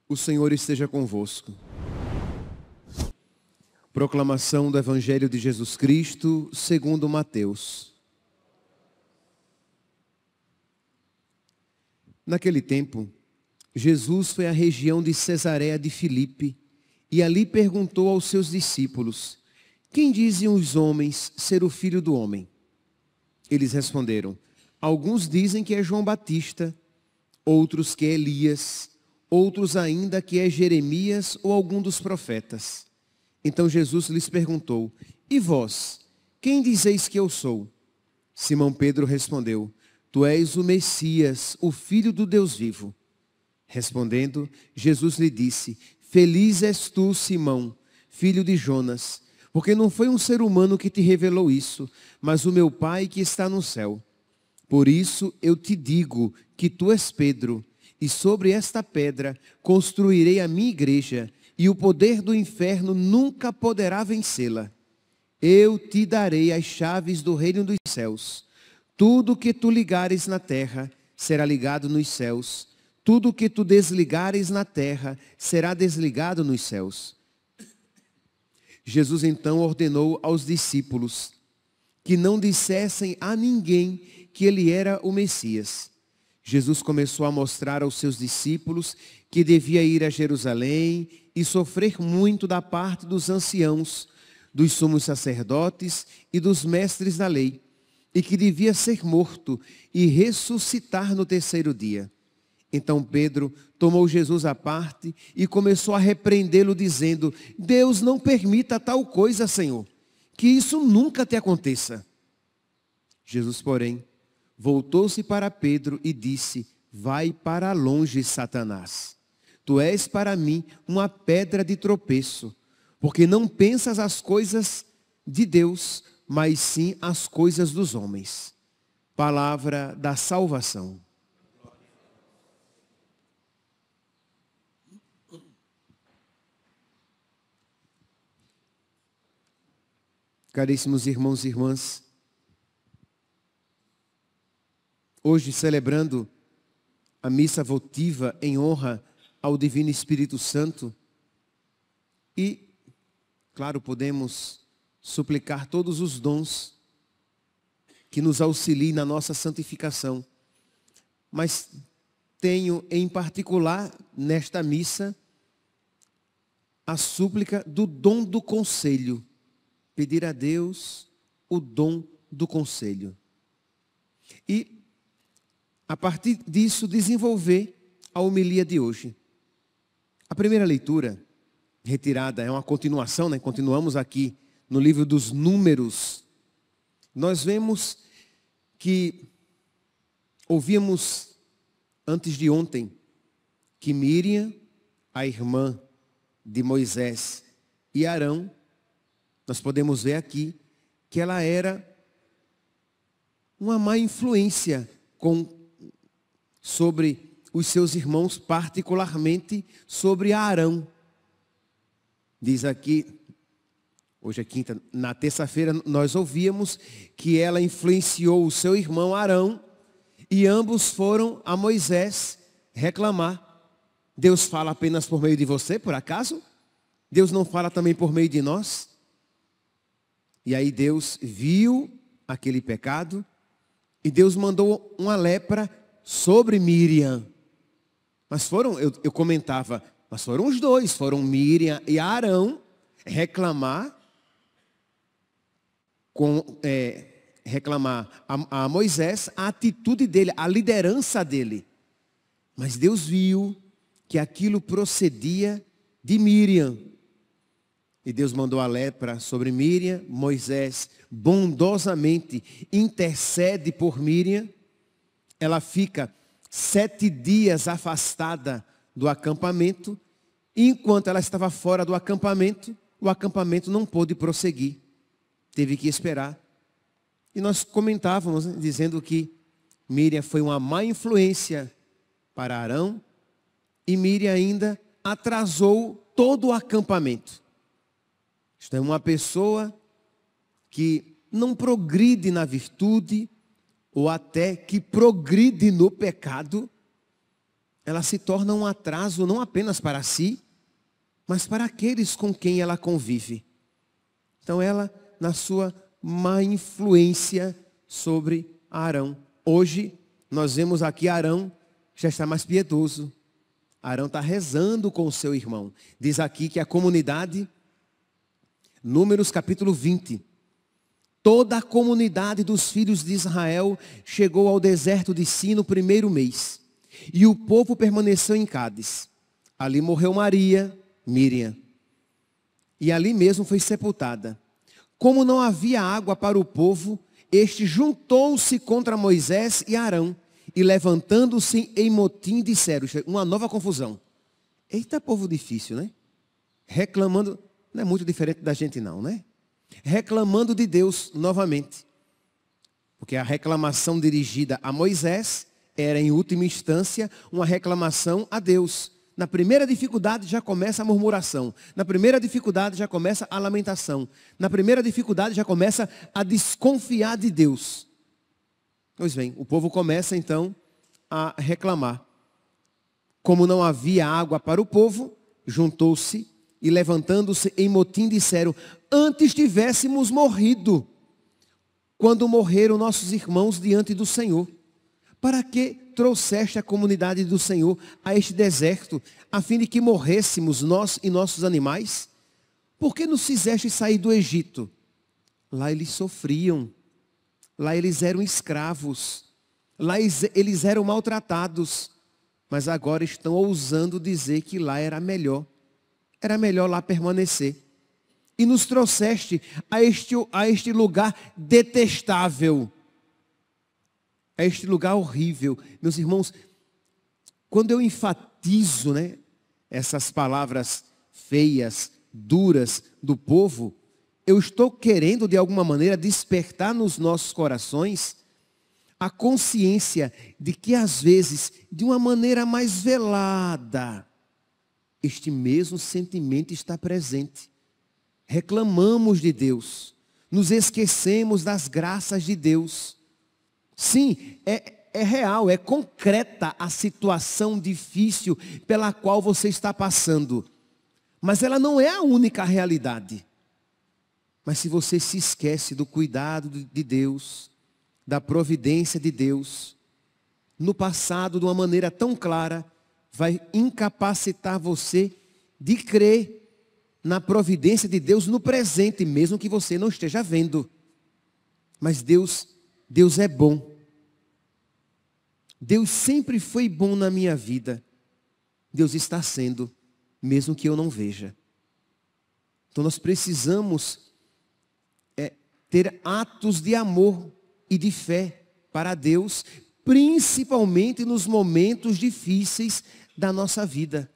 O Senhor esteja convosco. Proclamação do Evangelho de Jesus Cristo, segundo Mateus. Naquele tempo, Jesus foi à região de Cesareia de Filipe e ali perguntou aos seus discípulos: quem dizem os homens ser o Filho do Homem? Eles responderam: alguns dizem que é João Batista, outros que é Elias, outros ainda que é Jeremias ou algum dos profetas. Então Jesus lhes perguntou: e vós, quem dizeis que eu sou? Simão Pedro respondeu: tu és o Messias, o Filho do Deus vivo. Respondendo, Jesus lhe disse: feliz és tu, Simão, filho de Jonas, porque não foi um ser humano que te revelou isso, mas o meu Pai que está no céu. Por isso eu te digo que tu és Pedro, e sobre esta pedra construirei a minha igreja, e o poder do inferno nunca poderá vencê-la. Eu te darei as chaves do reino dos céus. Tudo que tu ligares na terra será ligado nos céus. Tudo que tu desligares na terra será desligado nos céus. Jesus então ordenou aos discípulos que não dissessem a ninguém que ele era o Messias. Jesus começou a mostrar aos seus discípulos que devia ir a Jerusalém e sofrer muito da parte dos anciãos, dos sumos sacerdotes e dos mestres da lei, e que devia ser morto e ressuscitar no terceiro dia. Então Pedro tomou Jesus à parte e começou a repreendê-lo, dizendo: Deus não permita tal coisa, Senhor, que isso nunca te aconteça. Jesus, porém, voltou-se para Pedro e disse: vai para longe, Satanás. Tu és para mim uma pedra de tropeço, porque não pensas as coisas de Deus, mas sim as coisas dos homens. Palavra da salvação. Caríssimos irmãos e irmãs, hoje celebrando a missa votiva em honra ao Divino Espírito Santo e, claro, podemos suplicar todos os dons que nos auxiliem na nossa santificação. Mas tenho em particular nesta missa a súplica do dom do conselho. Pedir a Deus o dom do conselho. E, a partir disso, desenvolver a homilia de hoje. A primeira leitura, retirada, é uma continuação, né? Continuamos aqui no livro dos Números. Nós vemos que ouvíamos antes de ontem que Míriam, a irmã de Moisés e Arão, nós podemos ver aqui que ela era uma má influência sobre os seus irmãos, particularmente sobre Arão. Diz aqui, hoje é quinta, na terça-feira nós ouvíamos que ela influenciou o seu irmão Arão e ambos foram a Moisés reclamar. Deus fala apenas por meio de você, por acaso? Deus não fala também por meio de nós? E aí Deus viu aquele pecado e Deus mandou uma lepra sobre Míriam. Mas eu comentava, mas foram os dois, foram Míriam e Arão reclamar a Moisés a atitude dele, a liderança dele. Mas Deus viu que aquilo procedia de Míriam. E Deus mandou a lepra sobre Míriam. Moisés bondosamente intercede por Míriam. Ela fica 7 dias afastada do acampamento. E enquanto ela estava fora do acampamento, o acampamento não pôde prosseguir. Teve que esperar. E nós comentávamos, né, dizendo que Míriam foi uma má influência para Arão e Míriam ainda atrasou todo o acampamento. Isto é, uma pessoa que não progride na virtude ou até que progride no pecado, ela se torna um atraso não apenas para si, mas para aqueles com quem ela convive. Então ela, na sua má influência sobre Arão. Hoje, nós vemos aqui Arão já está mais piedoso. Arão está rezando com o seu irmão. Diz aqui que a comunidade, Números capítulo 20, toda a comunidade dos filhos de Israel chegou ao deserto de Sin no primeiro mês. E o povo permaneceu em Cádiz. Ali morreu Míriam. E ali mesmo foi sepultada. Como não havia água para o povo, este juntou-se contra Moisés e Arão. E levantando-se em motim disseram, uma nova confusão. Eita, povo difícil, né? Reclamando, não é muito diferente da gente não, né? Reclamando de Deus novamente. Porque a reclamação dirigida a Moisés era, em última instância, uma reclamação a Deus. Na primeira dificuldade já começa a murmuração. Na primeira dificuldade já começa a lamentação. Na primeira dificuldade já começa a desconfiar de Deus. Pois bem, o povo começa então a reclamar. Como não havia água para o povo, juntou-se e levantando-se em motim disseram, antes tivéssemos morrido, quando morreram nossos irmãos diante do Senhor. Para que trouxeste a comunidade do Senhor a este deserto, a fim de que morrêssemos nós e nossos animais? Por que nos fizeste sair do Egito? Lá eles sofriam, lá eles eram escravos, lá eles eram maltratados, mas agora estão ousando dizer que lá era melhor lá permanecer. E nos trouxeste a este lugar detestável, a este lugar horrível. Meus irmãos, quando eu enfatizo, né, essas palavras feias, duras do povo, eu estou querendo de alguma maneira despertar nos nossos corações a consciência de que às vezes, de uma maneira mais velada, este mesmo sentimento está presente. Reclamamos de Deus, nos esquecemos das graças de Deus. Sim, é real, é concreta a situação difícil pela qual você está passando. Mas ela não é a única realidade. Mas se você se esquece do cuidado de Deus, da providência de Deus, no passado de uma maneira tão clara, vai incapacitar você de crer na providência de Deus no presente, mesmo que você não esteja vendo. Mas Deus é bom. Deus sempre foi bom na minha vida. Deus está sendo, mesmo que eu não veja. Então nós precisamos ter atos de amor e de fé para Deus, principalmente nos momentos difíceis da nossa vida.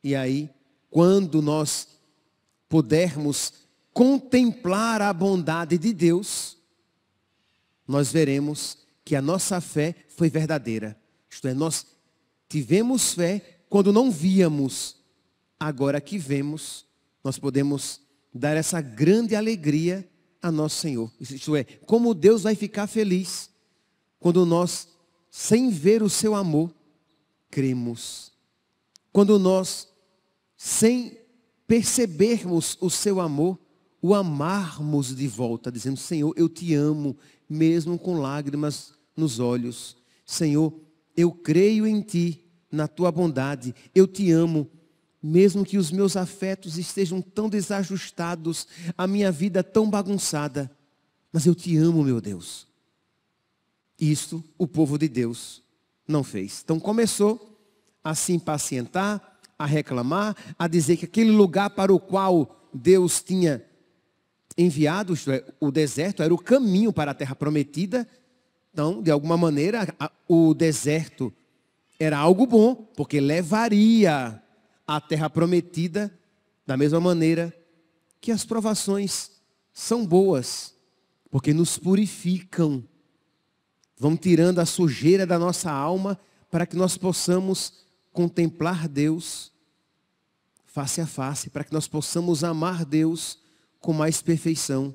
E aí, quando nós pudermos contemplar a bondade de Deus, nós veremos que a nossa fé foi verdadeira. Isto é, nós tivemos fé quando não víamos. Agora que vemos, nós podemos dar essa grande alegria a nosso Senhor. Isto é, como Deus vai ficar feliz quando nós, sem ver o seu amor, cremos. Quando nós, sem percebermos o seu amor, o amarmos de volta, dizendo, Senhor, eu te amo, mesmo com lágrimas nos olhos. Senhor, eu creio em ti, na tua bondade, eu te amo, mesmo que os meus afetos estejam tão desajustados, a minha vida tão bagunçada, mas eu te amo, meu Deus. Isto o povo de Deus não fez. Então começou a se impacientar, a reclamar, a dizer que aquele lugar para o qual Deus tinha enviado, isto é, o deserto, era o caminho para a terra prometida. Então, de alguma maneira, o deserto era algo bom, porque levaria a terra prometida, da mesma maneira que as provações são boas. porque nos purificam, vão tirando a sujeira da nossa alma para que nós possamos contemplar Deus face a face, para que nós possamos amar Deus com mais perfeição.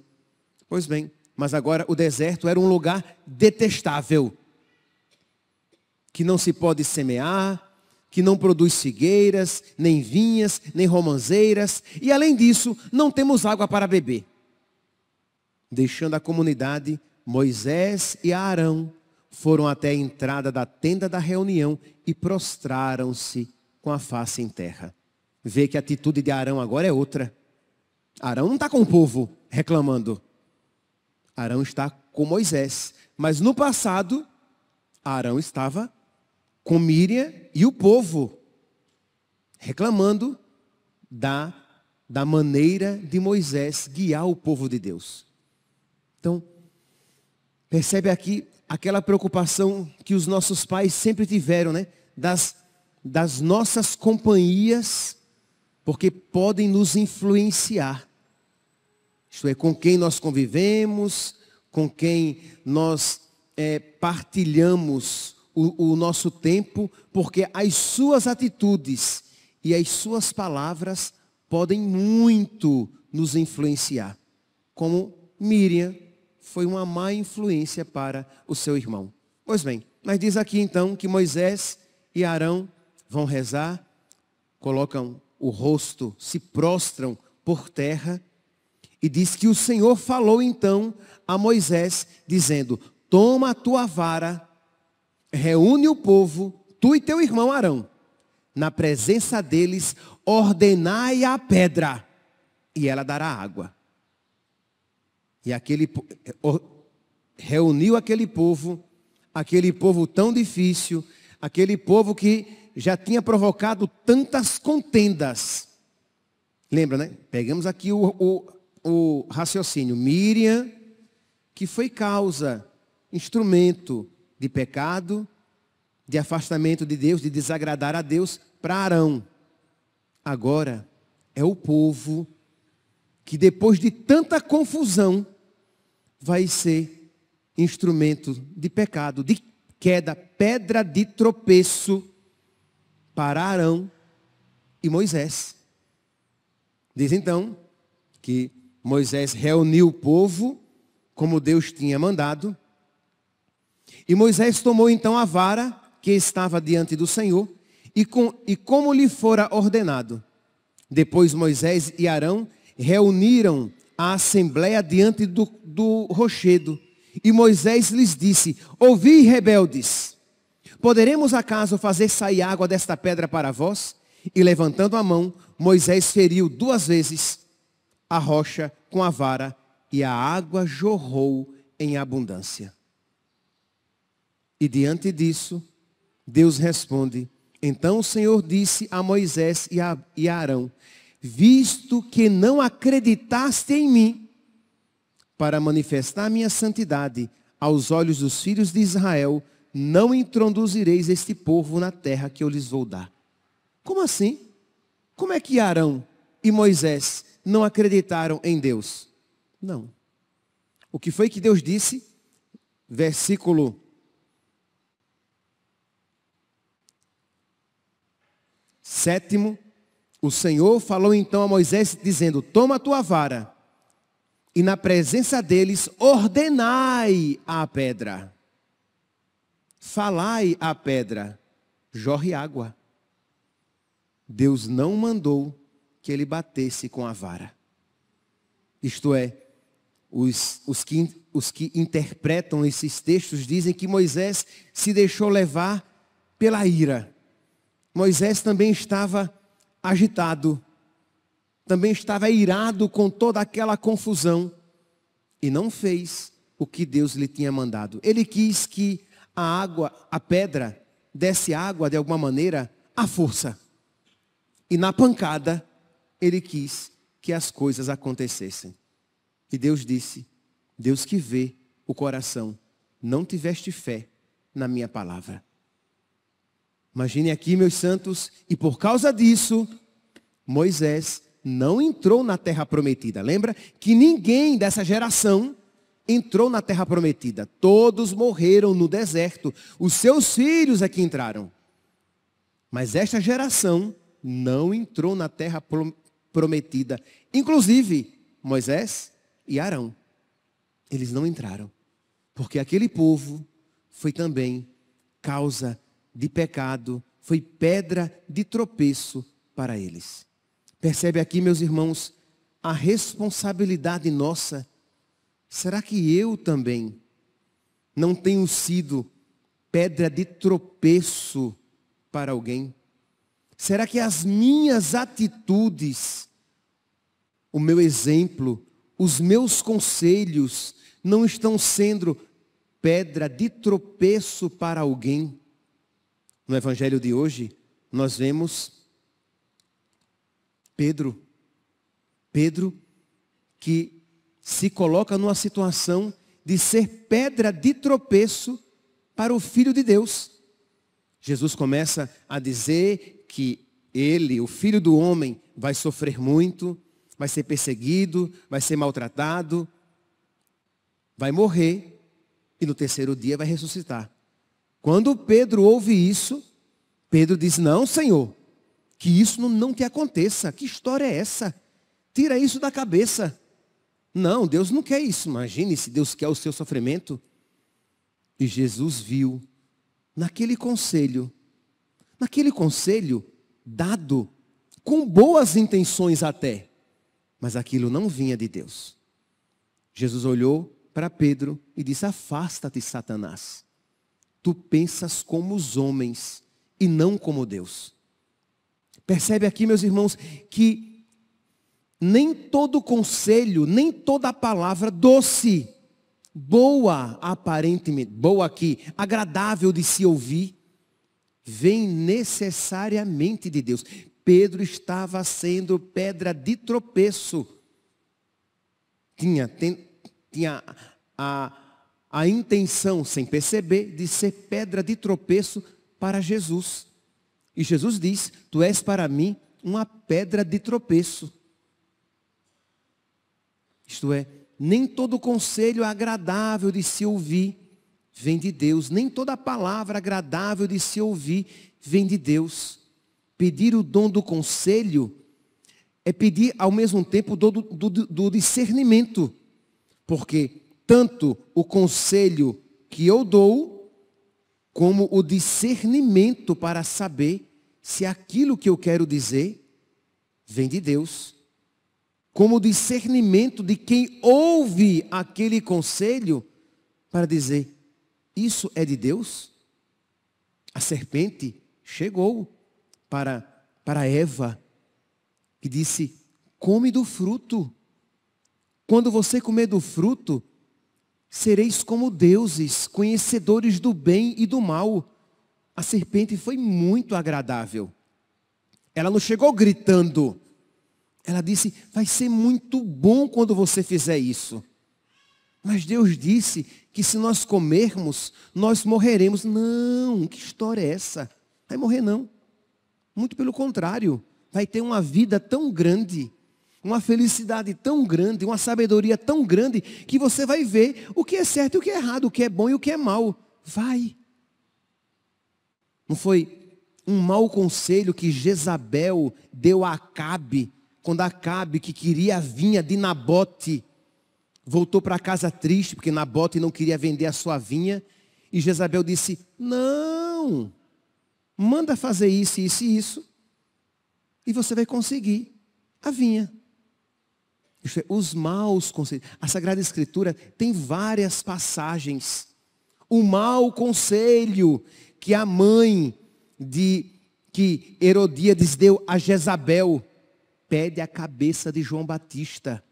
Pois bem, mas agora o deserto era um lugar detestável, que não se pode semear, que não produz figueiras, nem vinhas, nem romãzeiras, e além disso, não temos água para beber. Deixando a comunidade, Moisés e Arão foram até a entrada da tenda da reunião e prostraram-se com a face em terra. Vê que a atitude de Arão agora é outra. Arão não está com o povo reclamando. Arão está com Moisés. Mas no passado, Arão estava com Míriam e o povo, reclamando da maneira de Moisés guiar o povo de Deus. Então, percebe aqui aquela preocupação que os nossos pais sempre tiveram, né? Das nossas companhias, porque podem nos influenciar. Isto é, com quem nós convivemos, com quem nós partilhamos o nosso tempo, porque as suas atitudes e as suas palavras podem muito nos influenciar. Como Míriam foi uma má influência para o seu irmão. Pois bem, mas diz aqui então que Moisés e Arão vão rezar, colocam o rosto, se prostram por terra, e diz que o Senhor falou então a Moisés, dizendo: toma a tua vara, reúne o povo, tu e teu irmão Arão, na presença deles, ordenai a pedra, e ela dará água. E reuniu aquele povo tão difícil, aquele povo que já tinha provocado tantas contendas. Lembra, né? Pegamos aqui o raciocínio. Míriam, que foi causa, instrumento de pecado, de afastamento de Deus, de desagradar a Deus, para Arão. Agora é o povo que depois de tanta confusão vai ser instrumento de pecado, de queda, pedra de tropeço para Arão e Moisés. Diz então que Moisés reuniu o povo como Deus tinha mandado. E Moisés tomou então a vara que estava diante do Senhor e como lhe fora ordenado. Depois Moisés e Arão reuniram a assembleia diante do rochedo. E Moisés lhes disse: ouvi, rebeldes, poderemos acaso fazer sair água desta pedra para vós? E levantando a mão, Moisés feriu 2 vezes a rocha com a vara, e a água jorrou em abundância. E diante disso, Deus responde: então o Senhor disse a Moisés e a Arão: visto que não acreditaste em mim, para manifestar minha santidade aos olhos dos filhos de Israel, não introduzireis este povo na terra que eu lhes vou dar. Como assim? Como é que Arão e Moisés não acreditaram em Deus? Não. O que foi que Deus disse? Versículo 7. O Senhor falou então a Moisés, dizendo: toma a tua vara, e na presença deles ordenai a pedra. Falai à pedra, jorre água. Deus não mandou que ele batesse com a vara. Isto é, os que interpretam esses textos dizem que Moisés se deixou levar pela ira. Moisés também estava agitado, também estava irado com toda aquela confusão e não fez o que Deus lhe tinha mandado. Ele quis que a pedra, desse água de alguma maneira à força. E na pancada, ele quis que as coisas acontecessem. E Deus disse: Deus que vê o coração, não tiveste fé na minha palavra. Imagine aqui, meus santos, e por causa disso, Moisés não entrou na terra prometida. Lembra que ninguém dessa geração entrou na terra prometida. Todos morreram no deserto. Os seus filhos é que entraram. Mas esta geração não entrou na terra prometida. Inclusive, Moisés e Arão. Eles não entraram. Porque aquele povo foi também causa de pecado, foi pedra de tropeço para eles. Percebe aqui, meus irmãos, a responsabilidade nossa. Será que eu também não tenho sido pedra de tropeço para alguém? Será que as minhas atitudes, o meu exemplo, os meus conselhos não estão sendo pedra de tropeço para alguém? No evangelho de hoje, nós vemos Pedro que se coloca numa situação de ser pedra de tropeço para o Filho de Deus. Jesus começa a dizer que ele, o Filho do Homem, vai sofrer muito, vai ser perseguido, vai ser maltratado, vai morrer e no terceiro dia vai ressuscitar. Quando Pedro ouve isso, Pedro diz: não, Senhor, que isso não te aconteça. Que história é essa? Tira isso da cabeça. Não, Deus não quer isso. Imagine se Deus quer o seu sofrimento. E Jesus viu naquele conselho dado com boas intenções até, mas aquilo não vinha de Deus. Jesus olhou para Pedro e disse: afasta-te, Satanás. Tu pensas como os homens e não como Deus. Percebe aqui, meus irmãos, que nem todo conselho, nem toda palavra doce, boa aparentemente, boa aqui, agradável de se ouvir, vem necessariamente de Deus. Pedro estava sendo pedra de tropeço. Tinha a intenção, sem perceber, de ser pedra de tropeço para Jesus. E Jesus diz: tu és para mim uma pedra de tropeço. Isto é, nem todo conselho agradável de se ouvir vem de Deus. Nem toda palavra agradável de se ouvir vem de Deus. Pedir o dom do conselho é pedir ao mesmo tempo do discernimento. Porque tanto o conselho que eu dou, como o discernimento para saber se aquilo que eu quero dizer vem de Deus. Como o discernimento de quem ouve aquele conselho para dizer: isso é de Deus? A serpente chegou para Eva e disse: come do fruto. Quando você comer do fruto, sereis como deuses, conhecedores do bem e do mal. A serpente foi muito agradável. Ela não chegou gritando. Ela disse: vai ser muito bom quando você fizer isso. Mas Deus disse que se nós comermos, nós morreremos. Não, que história é essa? Vai morrer não. Muito pelo contrário. Vai ter uma vida tão grande, uma felicidade tão grande, uma sabedoria tão grande, que você vai ver o que é certo e o que é errado, o que é bom e o que é mal. Vai. Não foi um mau conselho que Jezabel deu a Acabe, quando Acabe, que queria a vinha de Nabote, voltou para casa triste, porque Nabote não queria vender a sua vinha, e Jezabel disse: não, manda fazer isso, isso e isso, e você vai conseguir a vinha. Isto é, os maus conselhos. A Sagrada Escritura tem várias passagens. O mau conselho que a mãe que Herodíades deu a Jezabel, pede a cabeça de João Batista.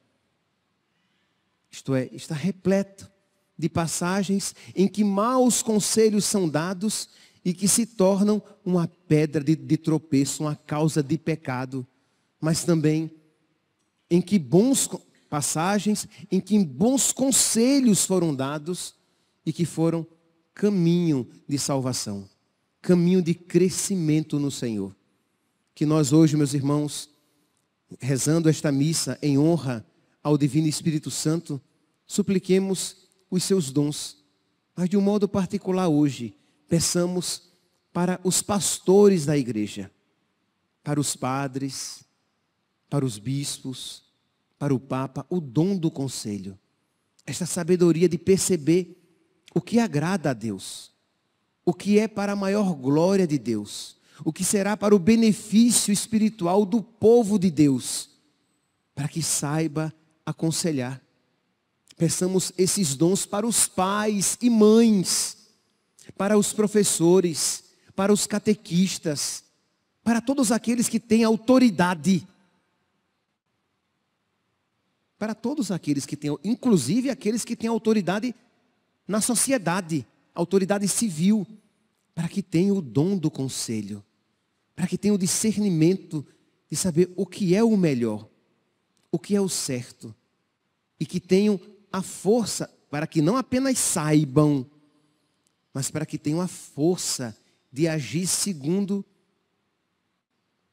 Isto é, está repleto de passagens em que maus conselhos são dados e que se tornam uma pedra de tropeço, uma causa de pecado. Mas também em que passagens em que bons conselhos foram dados e que foram caminho de salvação, caminho de crescimento no Senhor. Que nós hoje, meus irmãos, rezando esta missa em honra ao Divino Espírito Santo, supliquemos os seus dons. Mas de um modo particular hoje, peçamos para os pastores da igreja, para os padres, para os bispos, para o Papa, o dom do conselho. Esta sabedoria de perceber o que agrada a Deus, o que é para a maior glória de Deus, o que será para o benefício espiritual do povo de Deus, para que saiba aconselhar. Peçamos esses dons para os pais e mães, para os professores, para os catequistas, para todos aqueles que têm autoridade. Para todos aqueles que têm, inclusive aqueles que têm autoridade na sociedade, autoridade civil, para que tenham o dom do conselho, para que tenham o discernimento de saber o que é o melhor, o que é o certo, e que tenham a força para que não apenas saibam, mas para que tenham a força de agir segundo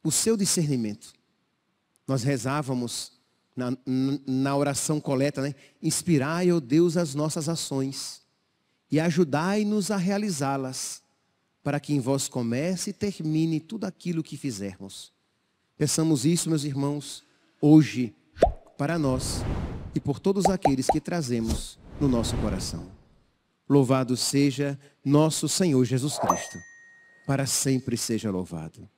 o seu discernimento. Nós rezávamos na oração coleta, né? Inspirai, ó Deus, as nossas ações e ajudai-nos a realizá-las, para que em vós comece e termine tudo aquilo que fizermos. Peçamos isso, meus irmãos, hoje, para nós e por todos aqueles que trazemos no nosso coração. Louvado seja nosso Senhor Jesus Cristo, para sempre seja louvado.